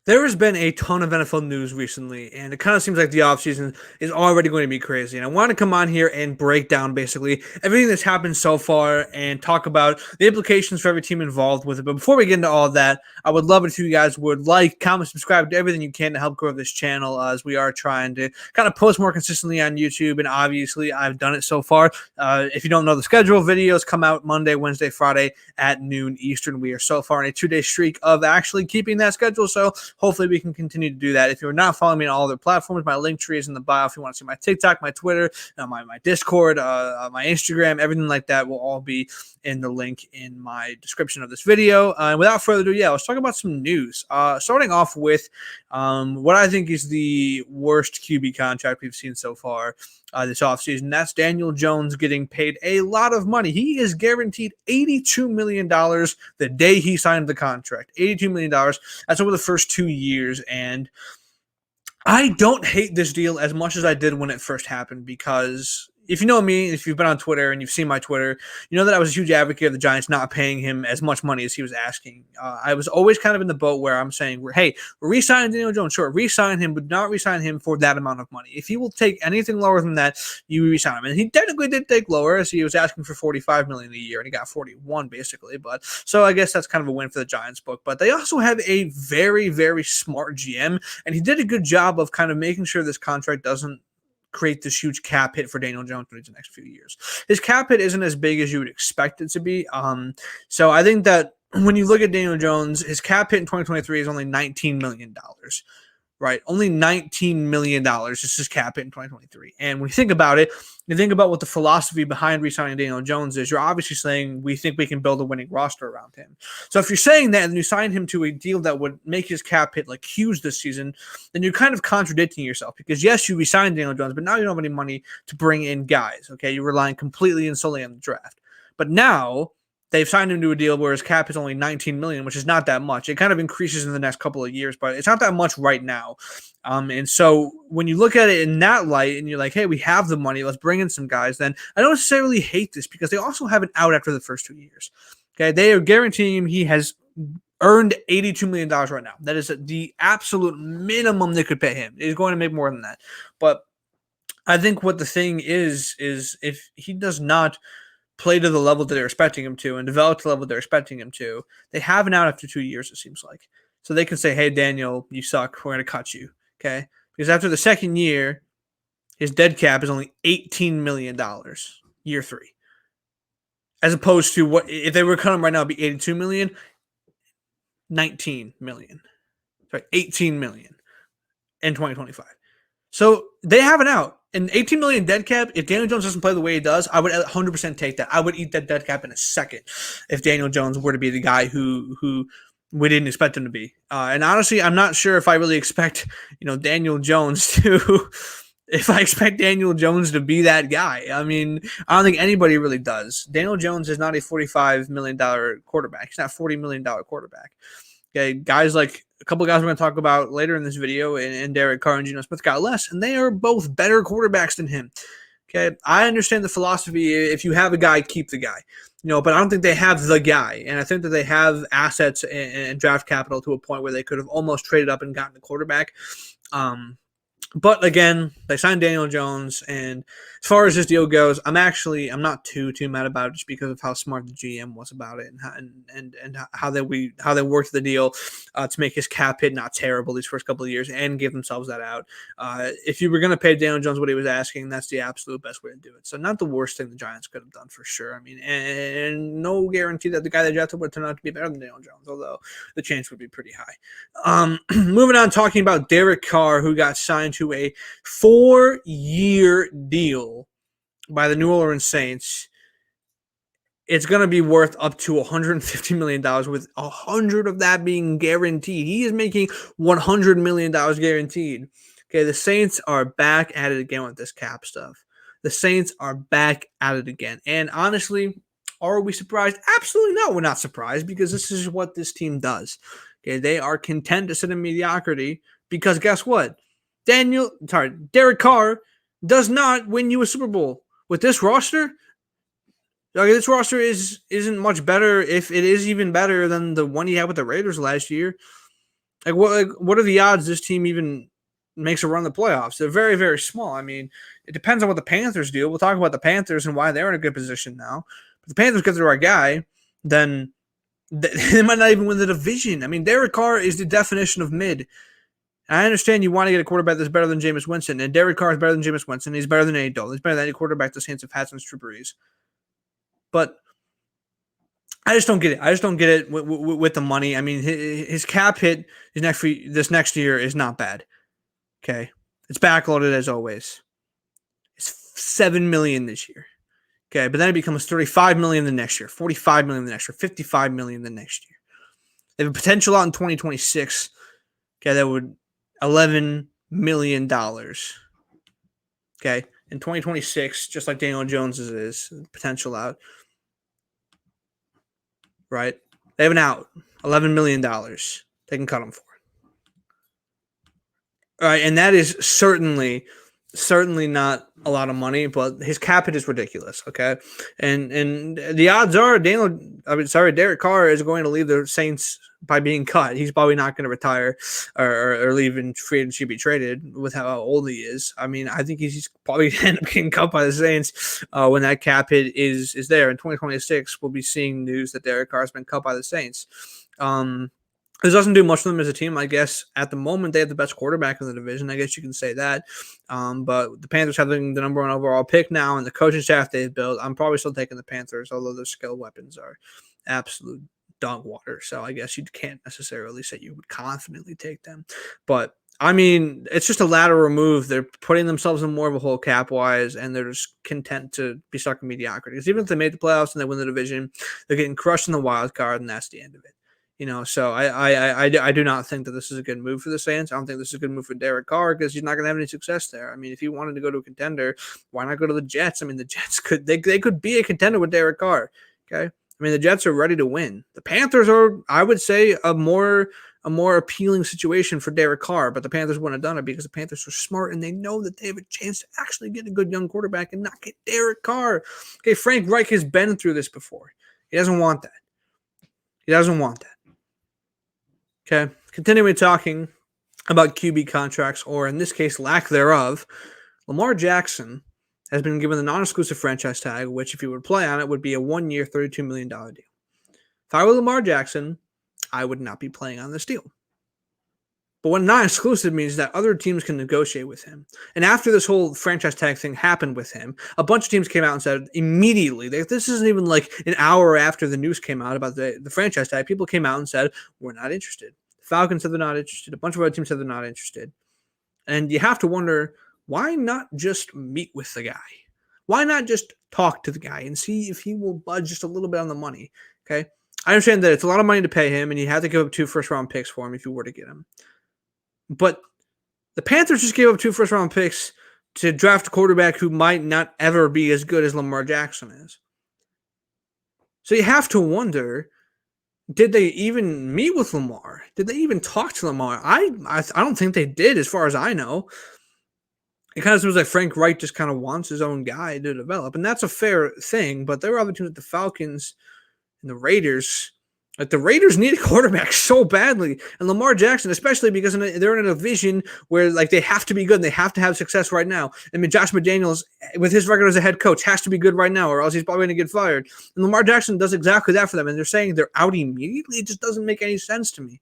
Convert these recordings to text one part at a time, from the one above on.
There has been a ton of NFL news recently, and it kind of seems like the offseason is already going to be crazy. And I want to come on here and break down basically everything that's happened so far and talk about the implications for every team involved with it. But before we get into all of that, I would love it if you guys would like, comment, subscribe to everything you can to help grow this channel as we are trying to kind of post more consistently on YouTube. And obviously, I've done it so far. If you don't know the schedule, videos come out Monday, Wednesday, Friday at noon Eastern. We are so far in a 2-day streak of actually keeping that schedule. So hopefully we can continue to do that. If you're not following me on all other platforms, my link tree is in the bio. If you want to see my TikTok, my Twitter, my Discord, my Instagram, everything like that will all be in the link in my description of this video. And without further ado, let's talk about some news. Starting off with what I think is the worst QB contract we've seen so far this offseason. That's Daniel Jones getting paid a lot of money. He is guaranteed $82 million the day he signed the contract. $82 million. That's over the first 2 years. And I don't hate this deal as much as I did when it first happened, because if you know me, if you've been on Twitter and you've seen my Twitter, you know that I was a huge advocate of the Giants not paying him as much money as he was asking. I was always kind of in the boat where I'm saying, hey, we're re-signing Daniel Jones. Sure, re-sign him, but not re-sign him for that amount of money. If he will take anything lower than that, you re-sign him. And he technically did take lower, as he was asking for $45 million a year, and he got 41 basically. But so I guess that's kind of a win for the Giants book. But they also have a very, very smart GM, and he did a good job of kind of making sure this contract doesn't create this huge cap hit for Daniel Jones for the next few years. His cap hit isn't as big as you would expect it to be. So I think that when you look at Daniel Jones, his cap hit in 2023 is only $19 million. Right, only $19 million is his cap hit in 2023. And when you think about it, you think about what the philosophy behind re-signing Daniel Jones is. You're obviously saying we think we can build a winning roster around him. So if you're saying that and you sign him to a deal that would make his cap hit like huge this season, then you're kind of contradicting yourself, because yes, you re-signed Daniel Jones, but now you don't have any money to bring in guys. Okay, you're relying completely and solely on the draft. But now they've signed him to a deal where his cap is only $19 million, which is not that much. It kind of increases in the next couple of years, but it's not that much right now. And so when you look at it in that light and you're like, hey, we have the money, let's bring in some guys, then I don't necessarily hate this, because they also have an out after the first 2 years. Okay, they are guaranteeing him he has earned $82 million right now. That is the absolute minimum they could pay him. He's going to make more than that. But I think what the thing is if he does not play to the level that they're expecting him to and develop to the level they're expecting him to, they have an out after 2 years, it seems like. So they can say, hey, Daniel, you suck. We're going to cut you. Okay? Because after the second year, his dead cap is only $18 million, year 3. As opposed to what, if they were cutting him right now, it'd be $82 million, $19 million. Sorry, $18 million in 2025. So they have an out. And $18 million dead cap, if Daniel Jones doesn't play the way he does, I would 100% take that. I would eat that dead cap in a second if Daniel Jones were to be the guy who we didn't expect him to be. And honestly, I'm not sure if I really expect, Daniel Jones to if I expect Daniel Jones to be that guy. I mean, I don't think anybody really does. Daniel Jones is not a $45 million quarterback. He's not a $40 million quarterback. Okay, guys like a couple of guys we're going to talk about later in this video, and Derek Carr and Geno Smith got less, and they are both better quarterbacks than him. Okay, I understand the philosophy. If you have a guy, keep the guy. But I don't think they have the guy, and I think that they have assets and draft capital to a point where they could have almost traded up and gotten the quarterback. But again, they signed Daniel Jones, and as far as this deal goes, I'm not too mad about it, just because of how smart the GM was about it, and how they worked the deal to make his cap hit not terrible these first couple of years and give themselves that out. If you were going to pay Daniel Jones what he was asking, that's the absolute best way to do it. So not the worst thing the Giants could have done, for sure. I mean, and no guarantee that the guy they drafted would turn out to be better than Daniel Jones, although the chance would be pretty high. Moving on, talking about Derek Carr, who got signed to a 4-year deal by the New Orleans Saints. It's going to be worth up to $150 million, with $100 of that being guaranteed. He is making $100 million guaranteed. Okay, the Saints are back at it again with this cap stuff. The Saints are back at it again. And honestly, are we surprised? Absolutely not. We're not surprised, because this is what this team does. Okay, they are content to sit in mediocrity, because guess what? Derek Carr does not win you a Super Bowl. With this roster, this roster isn't much better, if it is even better than the one he had with the Raiders last year. What are the odds this team even makes a run in the playoffs? They're very, very small. I mean, it depends on what the Panthers do. We'll talk about the Panthers and why they're in a good position now. If the Panthers get the right guy, then they might not even win the division. I mean, Derek Carr is the definition of mid. I understand you want to get a quarterback that's better than Jameis Winston, and Derek Carr is better than Jameis Winston. He's better than Andy Dalton. He's better than any quarterback the Saints have had since Drew Brees. But I just don't get it. I just don't get it with the money. I mean, his cap hit this next year is not bad. Okay, it's backloaded as always. It's $7 million this year. Okay, but then it becomes $35 million the next year, $45 million the next year, $55 million the next year. They have a potential out in 2026. Okay, that would $11 million. Okay, in 2026, just like Daniel Jones's is potential out. Right? They have an out, $11 million. They can cut him for. All right, and that is certainly not a lot of money, but his cap hit is ridiculous. Okay, and the odds are Derek Carr is going to leave the Saints by being cut. He's probably not going to retire or leave in free agency, be traded with how old he is. I mean, I think he's probably going to end up getting cut by the Saints when that cap hit is there in 2026. We'll be seeing news that Derek Carr has been cut by the Saints. This doesn't do much for them as a team. I guess at the moment they have the best quarterback in the division. I guess you can say that. But the Panthers have the number one overall pick now, and the coaching staff they've built, I'm probably still taking the Panthers, although their skill weapons are absolute dog water. So I guess you can't necessarily say you would confidently take them. But I mean, it's just a lateral move. They're putting themselves in more of a hole cap-wise, and they're just content to be stuck in mediocrity. Because even if they made the playoffs and they win the division, they're getting crushed in the wild card, and that's the end of it. So I do not think that this is a good move for the Saints. I don't think this is a good move for Derek Carr because he's not going to have any success there. I mean, if he wanted to go to a contender, why not go to the Jets? I mean, the Jets could be a contender with Derek Carr. Okay, I mean, the Jets are ready to win. The Panthers are, I would say, a more appealing situation for Derek Carr, but the Panthers wouldn't have done it because the Panthers are smart and they know that they have a chance to actually get a good young quarterback and not get Derek Carr. Okay, Frank Reich has been through this before. He doesn't want that. He doesn't want that. Okay, continuing talking about QB contracts, or in this case, lack thereof, Lamar Jackson has been given the non-exclusive franchise tag, which if he would play on it, would be a 1-year, $32 million deal. If I were Lamar Jackson, I would not be playing on this deal. But what non-exclusive means that other teams can negotiate with him. And after this whole franchise tag thing happened with him, a bunch of teams came out and said immediately, this isn't even like an hour after the news came out about the franchise tag, people came out and said, we're not interested. The Falcons said they're not interested. A bunch of other teams said they're not interested. And you have to wonder, why not just meet with the guy? Why not just talk to the guy and see if he will budge just a little bit on the money? Okay, I understand that it's a lot of money to pay him, and you have to give up 2 first-round picks for him if you were to get him. But the Panthers just gave up 2 first-round picks to draft a quarterback who might not ever be as good as Lamar Jackson is. So you have to wonder, did they even meet with Lamar? Did they even talk to Lamar? I don't think they did, as far as I know. It kind of seems like Frank Reich just kind of wants his own guy to develop, and that's a fair thing. But there were other teams like the Falcons and the Raiders. Like the Raiders need a quarterback so badly, and Lamar Jackson, especially because they're in a division where like they have to be good and they have to have success right now. I mean, Josh McDaniels, with his record as a head coach, has to be good right now, or else he's probably going to get fired. And Lamar Jackson does exactly that for them, and they're saying they're out immediately. It just doesn't make any sense to me.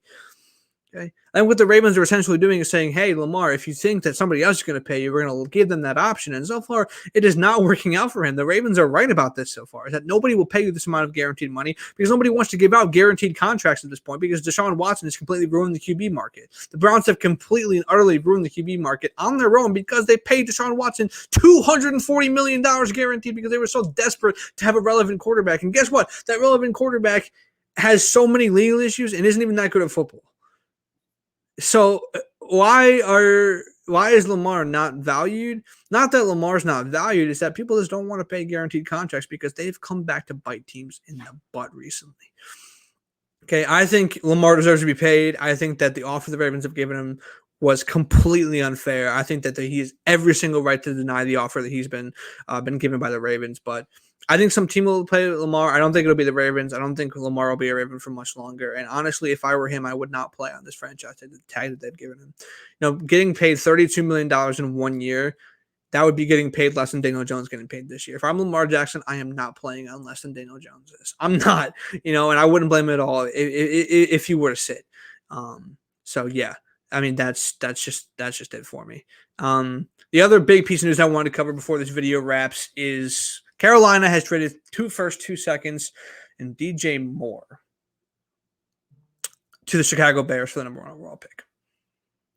Okay. And what the Ravens are essentially doing is saying, hey, Lamar, if you think that somebody else is going to pay you, we're going to give them that option. And so far, it is not working out for him. The Ravens are right about this so far, is that nobody will pay you this amount of guaranteed money because nobody wants to give out guaranteed contracts at this point because Deshaun Watson has completely ruined the QB market. The Browns have completely and utterly ruined the QB market on their own because they paid Deshaun Watson $240 million guaranteed because they were so desperate to have a relevant quarterback. And guess what? That relevant quarterback has so many legal issues and isn't even that good at football. So why is Lamar not valued? Not that Lamar's not valued, it's that people just don't want to pay guaranteed contracts because they've come back to bite teams in the butt recently. Okay, I think Lamar deserves to be paid. I think that the offer the Ravens have given him was completely unfair. I think that he has every single right to deny the offer that he's been given by the Ravens, but I think some team will play Lamar. I don't think it'll be the Ravens. I don't think Lamar will be a Raven for much longer. And honestly, if I were him, I would not play on this franchise tag that they've given him. Getting paid $32 million in 1 year, that would be getting paid less than Daniel Jones getting paid this year. If I'm Lamar Jackson, I am not playing on less than Daniel Jones is. I'm not, and I wouldn't blame him at all if he were to sit. So yeah, I mean that's just it for me. The other big piece of news I wanted to cover before this video wraps is Carolina has traded 2 firsts, 2 seconds, and DJ Moore to the Chicago Bears for the #1 overall pick.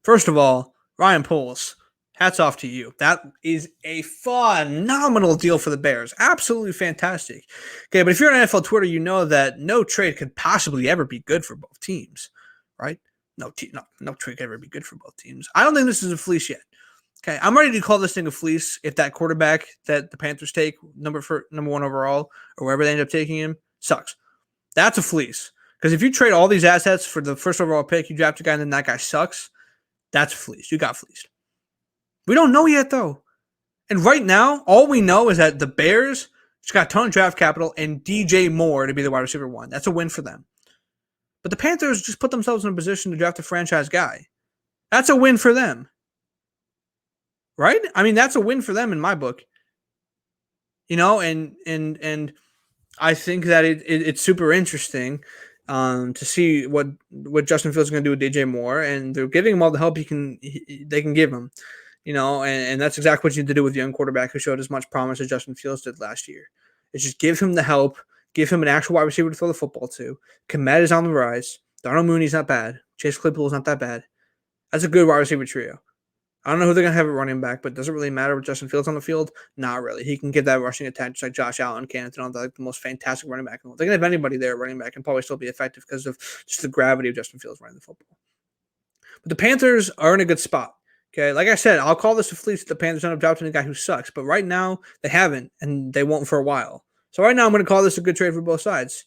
First of all, Ryan Poles, hats off to you. That is a phenomenal deal for the Bears. Absolutely fantastic. Okay, but if you're on NFL Twitter, you know that no trade could possibly ever be good for both teams, right? No trade could ever be good for both teams. I don't think this is a fleece yet. Okay, I'm ready to call this thing a fleece if that quarterback that the Panthers take, #1 overall, or wherever they end up taking him, sucks. That's a fleece. Because if you trade all these assets for the first overall pick, you draft a guy and then that guy sucks, that's a fleece. You got fleeced. We don't know yet, though. And right now, all we know is that the Bears just got a ton of draft capital and DJ Moore to be the wide receiver 1. That's a win for them. But the Panthers just put themselves in a position to draft a franchise guy. That's a win for them. Right? I mean, that's a win for them in my book. And I think that it's super interesting to see what Justin Fields is going to do with DJ Moore, and they're giving him all the help they can give him. And that's exactly what you need to do with a young quarterback who showed as much promise as Justin Fields did last year. It's just give him the help, give him an actual wide receiver to throw the football to. Kmet is on the rise. Darnell Mooney's not bad. Chase Claypool is not that bad. That's a good wide receiver trio. I don't know who they're going to have at running back, but does it really matter with Justin Fields on the field? Not really. He can get that rushing attack just like Josh Allen can. It's not like the most fantastic running back. They can have anybody there at running back and probably still be effective because of just the gravity of Justin Fields running the football. But the Panthers are in a good spot. Okay, like I said, I'll call this a fleece if the Panthers end up drafting a guy who sucks. But right now, they haven't, and they won't for a while. So right now, I'm going to call this a good trade for both sides.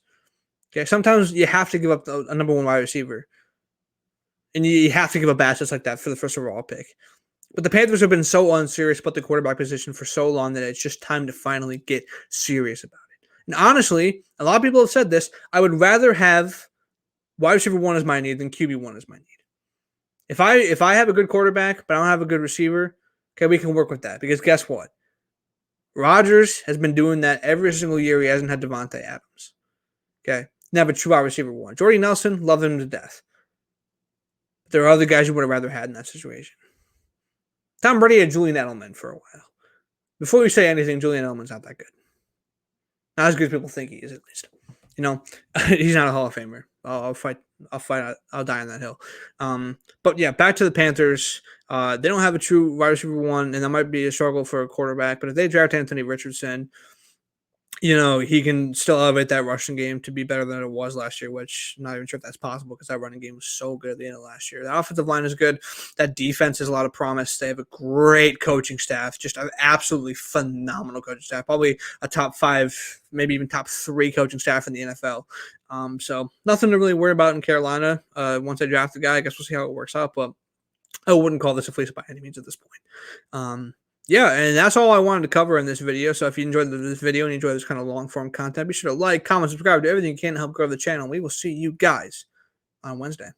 Okay, sometimes you have to give up a #1 wide receiver. And you have to give up assets like that for the first overall pick. But the Panthers have been so unserious about the quarterback position for so long that it's just time to finally get serious about it. And honestly, a lot of people have said this, I would rather have wide receiver 1 as my need than QB1 as my need. If I have a good quarterback, but I don't have a good receiver, okay, we can work with that. Because guess what? Rodgers has been doing that every single year he hasn't had Devontae Adams. Okay? Never true wide receiver 1. Jordy Nelson, love him to death. But there are other guys you would have rather had in that situation. Tom Brady had Julian Edelman for a while. Before you say anything, Julian Edelman's not that good. Not as good as people think he is, at least. He's not a Hall of Famer. I'll fight. I'll die on that hill. But yeah, back to the Panthers. They don't have a true wide receiver 1, and that might be a struggle for a quarterback. But if they draft Anthony Richardson, he can still elevate that rushing game to be better than it was last year, which I'm not even sure if that's possible because that running game was so good at the end of last year. The offensive line is good. That defense has a lot of promise. They have a great coaching staff, just an absolutely phenomenal coaching staff, probably a top 5, maybe even top 3 coaching staff in the NFL. So nothing to really worry about in Carolina. Once they draft the guy, I guess we'll see how it works out, but I wouldn't call this a fleece by any means at this point. Yeah, and that's all I wanted to cover in this video. So if you enjoyed this video and you enjoy this kind of long-form content, be sure to like, comment, subscribe, do everything you can to help grow the channel. We will see you guys on Wednesday.